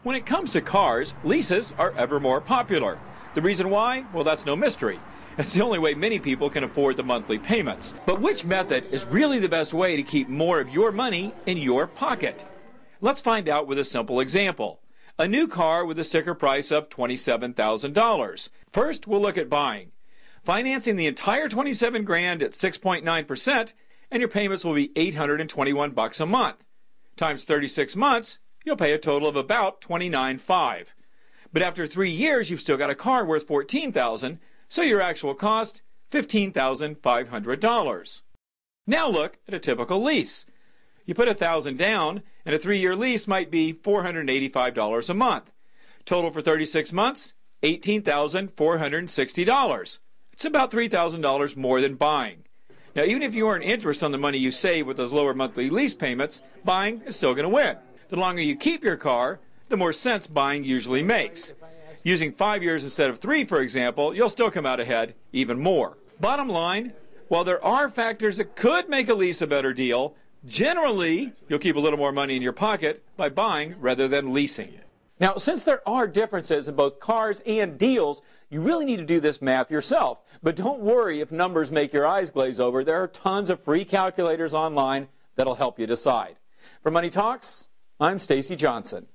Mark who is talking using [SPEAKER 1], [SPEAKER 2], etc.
[SPEAKER 1] When it comes to cars, leases are ever more popular. The reason why? Well, that's no mystery. It's the only way many people can afford the monthly payments. But which method is really the best way to keep more of your money in your pocket? Let's find out with a simple example. A new car with a sticker price of $27,000. First, we'll look at buying. Financing the entire $27,000 at 6.9%, and your payments will be $821 a month. Times 36 months, you'll pay a total of about $29,500. But after 3 years, you've still got a car worth $14,000, so your actual cost, $15,500. Now look at a typical lease. You put $1,000 down, and a 3-year lease might be $485 a month. Total for 36 months, $18,460. It's about $3,000 more than buying. Now, even if you earn interest on the money you save with those lower monthly lease payments, buying is still going to win. The longer you keep your car, the more sense buying usually makes. Using 5 years instead of 3, for example, you'll still come out ahead even more. Bottom line, while there are factors that could make a lease a better deal, generally, you'll keep a little more money in your pocket by buying rather than leasing. Now, since there are differences in both cars and deals, you really need to do this math yourself. But don't worry if numbers make your eyes glaze over. There are tons of free calculators online that'll help you decide. For Money Talks, I'm Stacy Johnson.